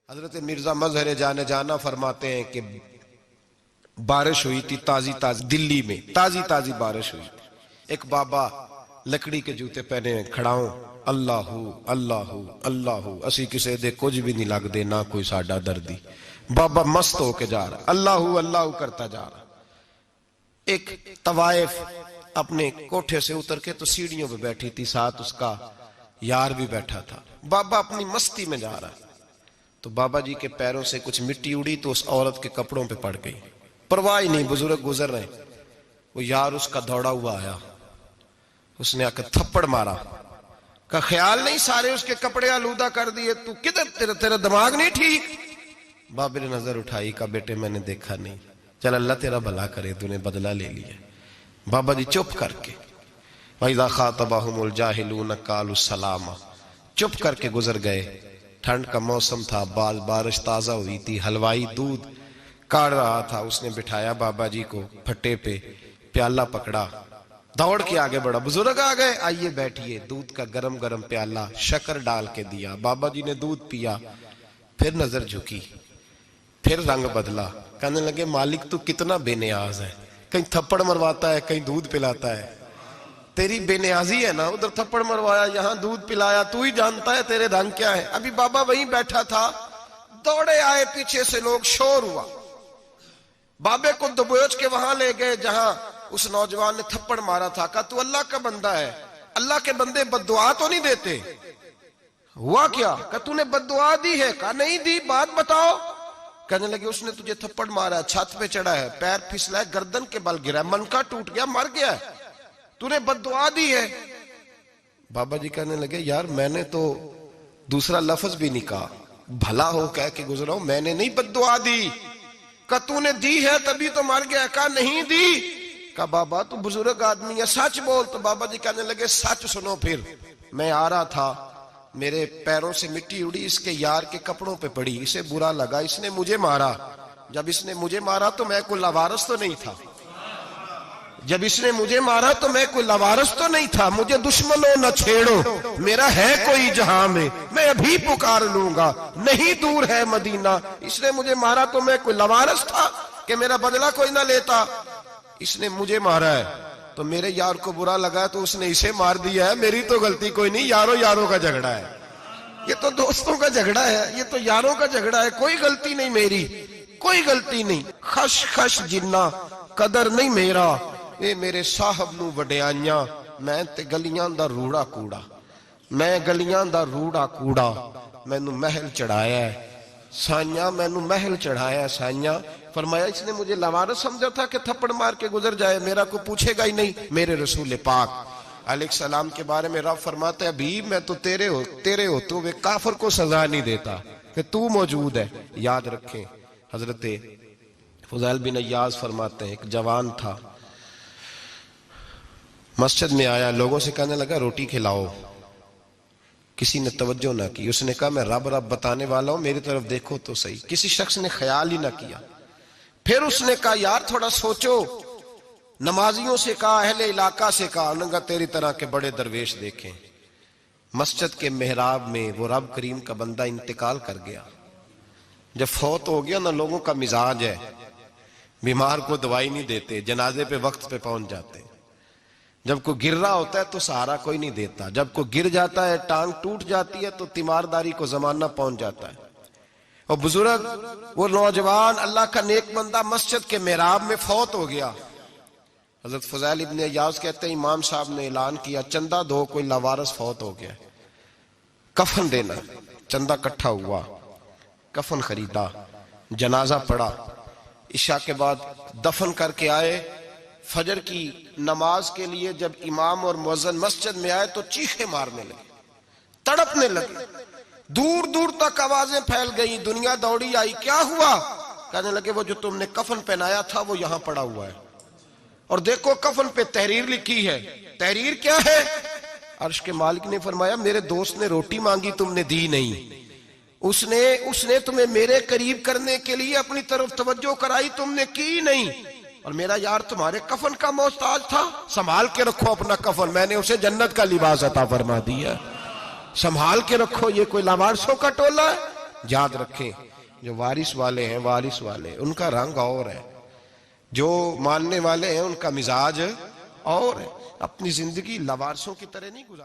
حضرت مرزا مظہر جانے جانا فرماتے ہیں کہ بارش ہوئی تھی تازی دلی میں تازی بارش ہوئی تھی. ایک بابا لکڑی کے جوتے پہنے کھڑا ہوں اللہ اللہ اللہ اسی کسے دے کچھ بھی نہیں لگ دے نہ کوئی ساڈا دردی. بابا مست ہو کے جا رہا اللہ اللہ کرتا جا رہا. ایک طوائف اپنے کوٹھے سے اتر کے تو سیڑھیوں پہ بیٹھی تھی, ساتھ اس کا یار بھی بیٹھا تھا. بابا اپنی مستی میں جا رہا تو بابا جی کے پیروں سے کچھ مٹی اڑی تو اس عورت کے کپڑوں پہ پڑ گئی. پرواہ نہیں, بزرگ گزر رہے. وہ یار اس کا دوڑا ہوا آیا, اس نے آ کر تھپڑ مارا. کا خیال نہیں سارے اس کے کپڑے آلودہ کر دیے, تو کدھر تیرا دماغ نہیں ٹھیک. بابا نے نظر اٹھائی, کہا بیٹے میں نے دیکھا نہیں, چل اللہ تیرا بھلا کرے, تو نے بدلہ لے لیا. بابا جی چپ کر کے وَإِذَا خَاطَبَهُمُ الْجَاهِلُونَ قَالُوا السَّلَامَ چپ کر کے گزر گئے. ٹھنڈ کا موسم تھا, بارش تازہ ہوئی تھی, حلوائی دودھ کاڑ رہا تھا. اس نے بٹھایا بابا جی کو پھٹے پہ, پیالہ پکڑا, دوڑ کے آگے بڑھا. بزرگ آ گئے, آئیے بیٹھیے. دودھ کا گرم گرم پیالہ شکر ڈال کے دیا. بابا جی نے دودھ پیا, پھر نظر جھکی, پھر رنگ بدلا. کہنے لگے مالک تو کتنا بے نیاز ہے, کہیں تھپڑ مرواتا ہے کہیں دودھ پلاتا ہے. تیری بے نیازی ہے نا, ادھر تھپڑ مروایا یہاں دودھ پلایا, تو ہی جانتا ہے تیرے رنگ کیا ہے. ابھی بابا وہیں بیٹھا تھا, دوڑے آئے پیچھے سے لوگ, شور ہوا. بابے کو دبوچ کے وہاں لے گئے جہاں اس نوجوان نے تھپڑ مارا تھا. کہا تو اللہ کا بندہ ہے, اللہ کے بندے بد دعا تو نہیں دیتے. ہوا کیا؟ کہا تو نے بد دعا دی ہے. کہا نہیں دی, بات بتاؤ. کہنے لگے اس نے تجھے تھپڑ مارا ہے, چھت پہ چڑھا ہے, پیر پھسلا ہے, گردن کے بل گرا ہے, منکا ٹوٹ گیا, مر گیا ہے, تو نے بد دعا دی ہے. بابا جی کہنے لگے یار میں نے تو دوسرا لفظ بھی نہیں کہا, بھلا ہو کہہ کے گزرا ہوں, میں نے نہیں بد دعا دی. کہ تو نے دی ہے تبھی تو مر گیا. کہا نہیں دی. کہا بابا تو بزرگ آدمی ہے, سچ بول. تو بابا جی کہنے لگے سچ سنو. پھر میں آ رہا تھا, میرے پیروں سے مٹی اڑی, اس کے یار کے کپڑوں پہ پڑی, اسے برا لگا, اس نے مجھے مارا. جب اس نے مجھے مارا تو میں کوئی لاوارث تو نہیں تھا. جب اس نے مجھے مارا تو میں کوئی لاوارث تو نہیں تھا. مجھے دشمنوں نہ چھیڑو, میرا ہے کوئی جہاں میں ابھی پکار لوں گا, نہیں دور ہے مدینہ. اس نے مجھے مارا تو میں کوئی لاوارث تھا کہ میرا بدلہ کوئی نہ لیتا. اس نے مجھے مارا ہے تو میرے یار کو برا لگا تو اس نے اسے مار دیا ہے, میری تو غلطی کوئی نہیں. یاروں کا جھگڑا ہے, یہ تو دوستوں کا جھگڑا ہے, یہ تو یاروں کا جھگڑا ہے, کوئی غلطی نہیں میری, کوئی غلطی نہیں. خش جنہ قدر نہیں میرا, اے میرے صاحب نو وڈیاں, میں تے گلیاں دا روڑا کوڑا, میں گلیاں دا روڑا کوڑا, میں نو محل چڑھایا ہے سائیاں, میں نو محل چڑھایا ہے سائیاں. فرمایا اس نے مجھے لوارث سمجھا تھا کہ تھپڑ مار کے گزر جائے, میرا کو پوچھے گا ہی نہیں. میرے رسول پاک علیہ السلام کے بارے میں رب فرماتا ہے ابھی میں تو تیرے ہو تو وہ کافر کو سزا نہیں دیتا کہ تو موجود ہے. یاد رکھیں حضرت فضیل بن عیاض فرماتے ہیں ایک جوان تھا, مسجد میں آیا, لوگوں سے کہنے لگا روٹی کھلاؤ. کسی نے توجہ نہ کی. اس نے کہا میں رب بتانے والا ہوں, میری طرف دیکھو تو صحیح. کسی شخص نے خیال ہی نہ کیا. پھر اس نے کہا یار تھوڑا سوچو. نمازیوں سے کہا, اہل علاقہ سے کہا, انہوں نے کہا تیری طرح کے بڑے درویش دیکھیں. مسجد کے محراب میں وہ رب کریم کا بندہ انتقال کر گیا. جب فوت ہو گیا نا, لوگوں کا مزاج ہے, بیمار کو دوائی نہیں دیتے, جنازے پہ وقت پہ پہنچ جاتے. جب کوئی گر رہا ہوتا ہے تو سہارا کوئی نہیں دیتا, جب کوئی گر جاتا ہے ٹانگ ٹوٹ جاتی ہے تو تیمارداری کو زمانہ پہنچ جاتا ہے. اور بزرگ وہ نوجوان اللہ کا نیک بندہ مسجد کے محراب میں فوت ہو گیا. حضرت فضیل ابن عیاض کہتے ہیں امام صاحب نے اعلان کیا چندہ دو, کوئی لاوارث فوت ہو گیا, کفن دینا. چندہ کٹھا ہوا, کفن خریدا, جنازہ پڑا. عشاء کے بعد دفن کر کے آئے. فجر کی نماز کے لیے جب امام اور مؤذن مسجد میں آئے تو چیخیں مارنے لگے, تڑپنے لگے, دور دور تک آوازیں پھیل گئی. دنیا دوڑی آئی, کیا ہوا؟ کہنے لگے وہ جو تم نے کفن پہنایا تھا وہ یہاں پڑا ہوا ہے, اور دیکھو کفن پہ تحریر لکھی ہے. تحریر کیا ہے؟ عرش کے مالک نے فرمایا میرے دوست نے روٹی مانگی تم نے دی نہیں, اس نے تمہیں میرے قریب کرنے کے لیے اپنی طرف توجہ کرائی, تم نے کی نہیں, اور میرا یار تمہارے کفن کا محتاج تھا, سنبھال کے رکھو اپنا کفن, میں نے اسے جنت کا لباس عطا فرما دیا, سنبھال کے رکھو. یہ کوئی لاوارثوں کا ٹولہ ہے؟ یاد رکھیں جو وارث والے ہیں، وارث والے ان کا رنگ اور ہے، جو ماننے والے ہیں ان کا مزاج اور ہے. اپنی زندگی لوارثوں کی طرح نہیں گزار